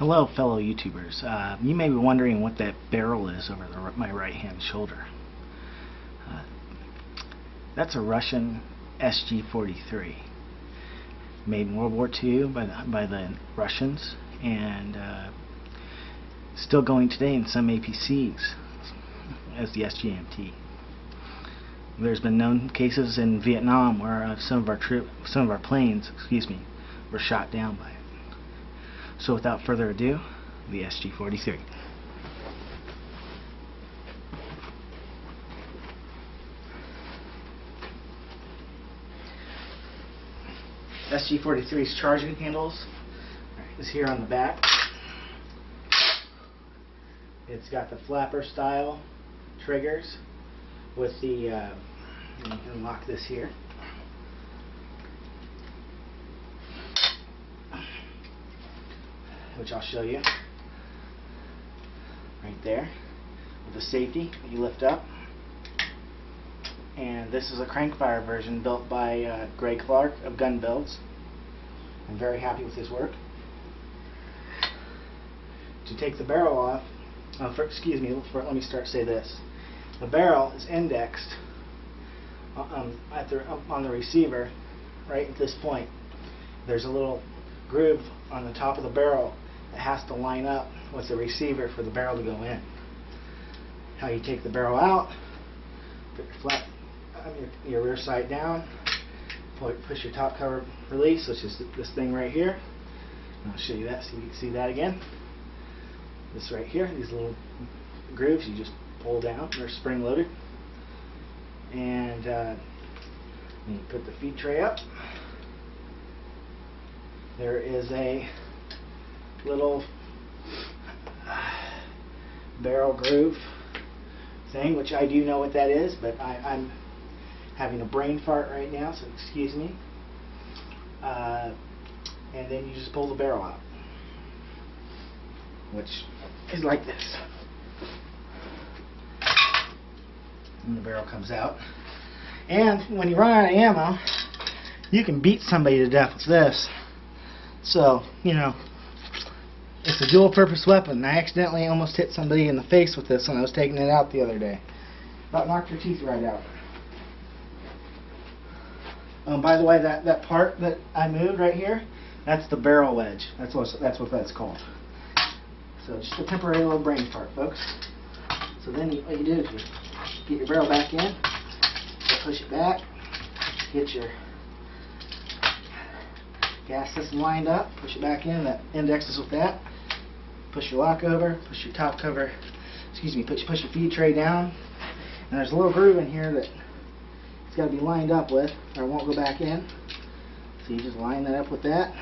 Hello fellow YouTubers. You may be wondering what that barrel is over my right hand shoulder. That's a Russian SG-43 made in World War II by the Russians, and still going today in some APCs as the SGMT. There's been known cases in Vietnam where some of our planes, were shot down by it. So without further ado, the SG-43. SG-43's charging handles is here on the back. It's got the flapper style triggers with the, you can unlock this here. Which I'll show you right there with the safety that you lift up. And this is a crankfire version built by Greg Clark of Gun Builds. I'm very happy with his work. To take the barrel off, let me say this. The barrel is indexed on the receiver right at this point. There's a little groove on the top of the barrel that has to line up with the receiver for the barrel to go in. How you take the barrel out: put your rear sight down, push your top cover release, which is this thing right here. And I'll show you that so you can see that again. This right here, these little grooves, you just pull down. They're spring loaded. And you put the feed tray up. There is a little barrel groove thing, which I do know what that is, but I'm having a brain fart right now, so excuse me. And then you just pull the barrel out, which is like this. And the barrel comes out. And when you run out of ammo, you can beat somebody to death with this. So, you know, it's a dual-purpose weapon. I accidentally almost hit somebody in the face with this when I was taking it out the other day. About knocked their teeth right out. By the way, that part that I moved right here, that's the barrel wedge. That's what that's called. So just a temporary little brain fart, folks. So then what you do is you get your barrel back in, push it back, get your gas system lined up, push it back in, that indexes with that, push your lock over, push your top cover, push your feed tray down, and there's a little groove in here that it's got to be lined up with, or it won't go back in. So you just line that up with that.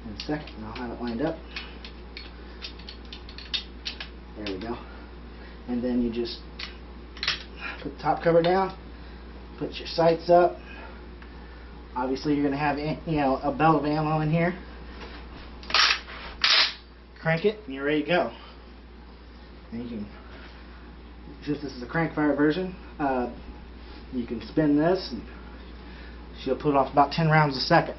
In a second, and I'll have it lined up. There we go. And then you just put the top cover down, put your sights up. Obviously you're going to have, you know, a belt of ammo in here. Crank it and you're ready to go. And you can, since this is a crankfire version, you can spin this and she'll put off about 10 rounds a second.